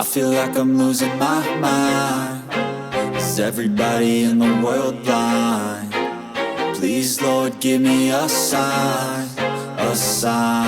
I feel like I'm losing my mind. Is everybody in the world blind? Please, Lord, give me a sign, a sign.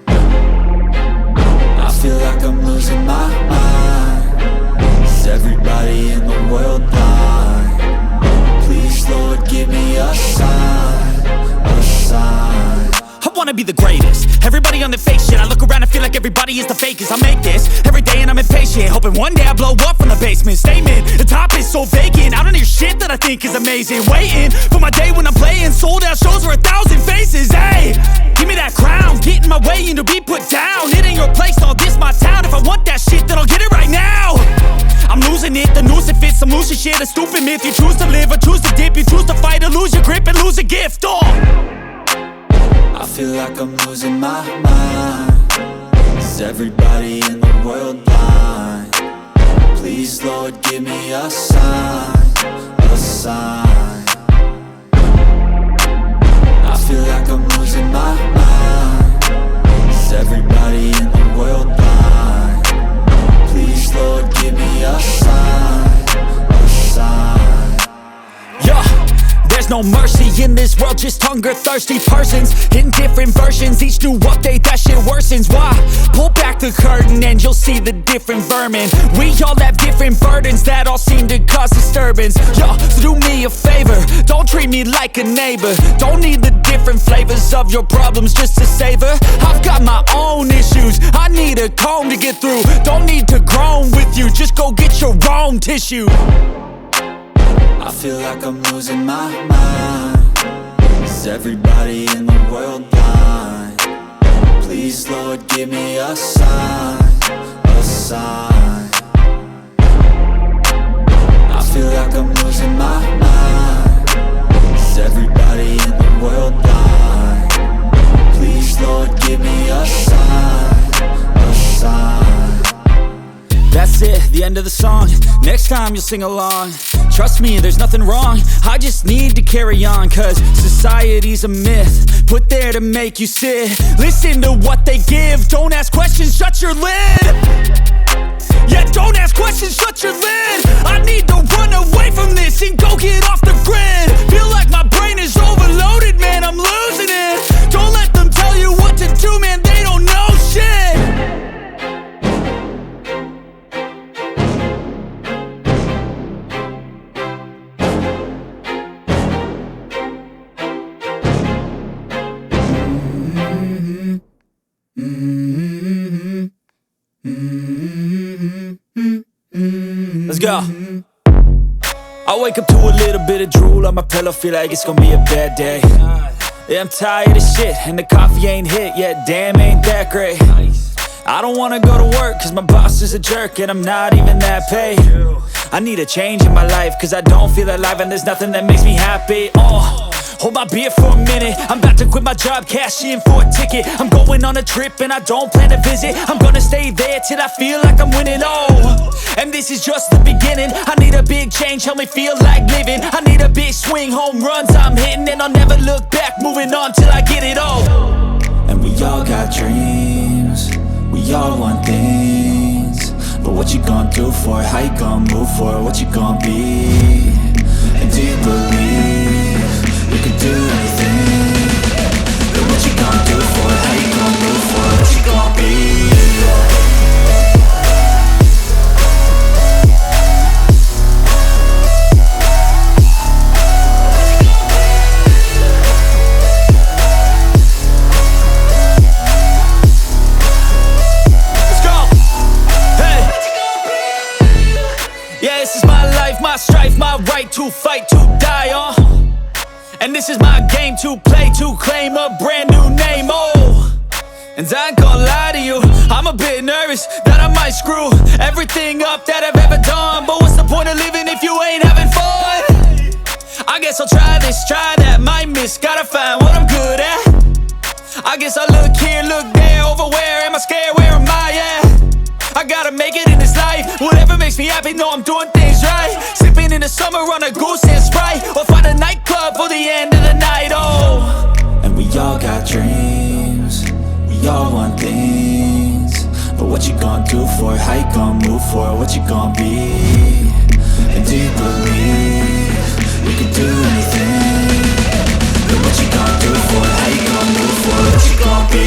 I feel like I'm losing my mind. Is everybody in the world blind? Please, Lord, give me a sign, a sign. I wanna be the greatest. Everybody on the fake shit. I look around and feel like everybody is the fakest. I make this every day and I'm impatient, hoping one day I blow up from the basement. Statement, the top is so vacant. I don't hear shit that I think is amazing. Waiting for my day when I'm playing sold out shows for 1,000 faces. Hey, give me that crown, get in my way and to be put down. It ain't your place, all this my town. If I want that shit, then I'll get it right now. I'm losing it, the noose it fits. I'm losing shit, a stupid myth. You choose to live or choose to dip. You choose to fight or lose your grip and lose a gift. I feel like I'm losing my mind. Is everybody in the world blind? Please, Lord, give me a sign, a sign. I feel like I'm losing my mind. Is everybody in the world blind? Please, Lord, give me a sign, a sign. Yeah. There's no mercy in this world, just hunger-thirsty persons in different versions. Each new update, that shit worsens. Why? Pull back the curtain and you'll see the different vermin. We all have different burdens that all seem to cause disturbance. Yo, so do me a favor, don't treat me like a neighbor. Don't need the different flavors of your problems just to savor. I've got my own issues, I need a comb to get through. Don't need to groan with you, just go get your own tissue. I feel like I'm losing my mind. Is everybody in the world blind? Please, Lord, give me a sign, a sign. I feel like I'm losing my mind. Is everybody in the world blind? Please, Lord, give me a sign, a sign. That's it, the end of the song. Next time you'll sing along. Trust me, there's nothing wrong. I just need to carry on, cause society's a myth put there to make you sit. Listen to what they give. Don't ask questions, shut your lid. Yeah, don't ask questions, shut your lid. I need to run away from this and go get off the grid. Feel like my brain is overloaded, man, I'm losing it. Don't let them tell you what to do, man, they don't know shit. Let's go. I wake up to a little bit of drool on my pillow, feel like it's gonna be a bad day. Yeah, I'm tired of shit, and the coffee ain't hit yet, damn, ain't that great. I don't wanna go to work, cause my boss is a jerk, and I'm not even that paid. I need a change in my life, cause I don't feel alive, and there's nothing that makes me happy. Hold my beer for a minute, I'm about to quit my job, cash in for a ticket. I'm going on a trip and I don't plan to visit. I'm gonna stay there till I feel like I'm winning, and this is just the beginning. I need a big change, help me feel like living. I need a big swing, home runs I'm hitting, and I'll never look back, moving on till I get it all. And we all got dreams, we all want things, but what you gonna do for it? How you gonna move for it? What you gonna be? And do you believe you can do anything? But what you gonna do for it? How you gonna move for it? What you gonna be? Let's go. Hey. Yeah, this is my life, my strife, my right to fight, to die on. And this is my game to play, to claim a brand new name, And I ain't gonna lie to you, I'm a bit nervous that I might screw everything up that I've ever done. But what's the point of living if you ain't having fun? I guess I'll try this, try that, might miss, gotta find what I'm good at. I guess I look here, look there, over where am I scared, where am I at? I gotta make it in this life, whatever makes me happy, know I'm doing things right. Sipping in the summer on a goose and Sprite, or find a nightclub for the end of the night, And we all got dreams, we all want things, but what what you gon' do for it? How you gon' move for it? What you gon' be? And do you believe you can do anything? But what you gon' do for it? How you gon' move for it? What you gon' be?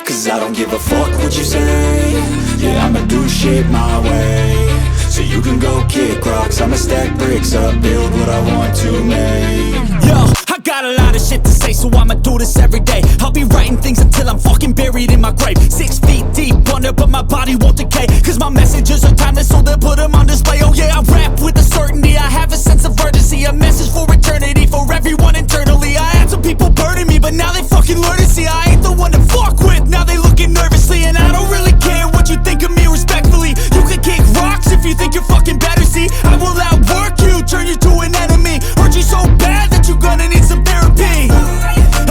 Cause I don't give a fuck what you say. Yeah, I'ma do shit my way. So you can go kick rocks, I'ma stack bricks up, build what I want to make. Yo, I got a lot of shit to say, so I'ma do this every day. I'll be writing things until I'm fucking buried in my grave. 6 feet deep under, but my body won't decay. Cause my messages are timeless, so they'll put them on display. Oh yeah, I rap with a certainty, I have a sense of urgency. A message for eternity, for everyone internally. I had some people burning me, but now they fucking learn to see I ain't the one to fuck with. Now they looking nervously, and I don't really care what you think of me respectfully. You can kick rocks if you think you're fucking better, see. I will outwork you, turn you to an enemy. Hurt you so bad that you're gonna need some therapy.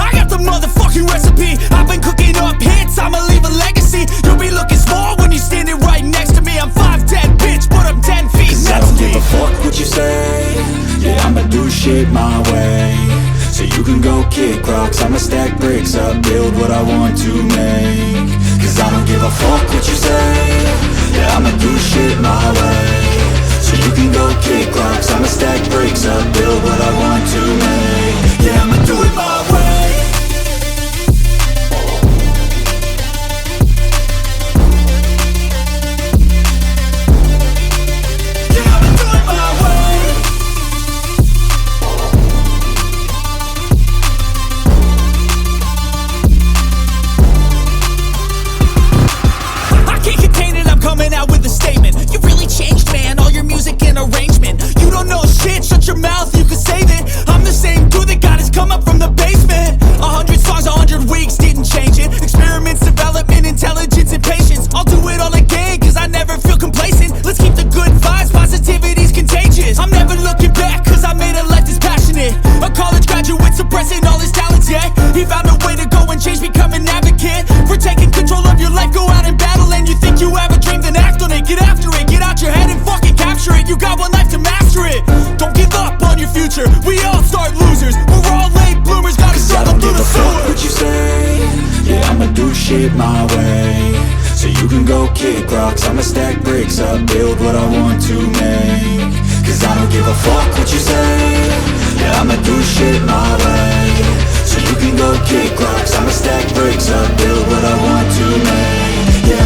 I got the motherfucking recipe. I've been cooking up hits, I'ma leave a legacy. You'll be looking small when you're standing right next to me. I'm 5'10", bitch, but I'm 10 feet. Cause I don't give a fuck what you say. Yeah, I'ma do shit my way. So you can go kick rocks, I'ma stack bricks up, build what I want to make. Cause I don't give a fuck what you say. Yeah, I'ma do shit my way. So you can go kick rocks, I'ma stack bricks up, build what I want to make. Yeah, I'ma do it my way. Coming out with a statement. You really changed, man, all your music and arrangement. You don't know shit, shut your mouth, you can save it. I'm the same dude that got his come up from the basement. 100 songs, 100 weeks, didn't change it. Experiments, development, intelligence, and patience. I'll do it all again, cause I never feel complacent. Let's keep the good vibes, positivity's contagious. I'm never looking back, cause I made a life that's passionate. A college graduate suppressing all his talents, yeah. He found a way to go and change, become an advocate. For taking control of your life, go out and battle. And you think you have a dream, then act on it. Get after it, get out your head and fucking capture it. You got one life to master it. Don't give up on your future, we all start losers. We're all late bloomers, gotta struggle through the sewer. Fuck what you say. Yeah, I'ma do shit my way. So you can go kick rocks, I'ma stack bricks up, build what I want to make. Cause I don't give a fuck what you say. Yeah, I'ma do shit my way. So you can go kick rocks, I'ma stack bricks up, build what I want to make. Yeah,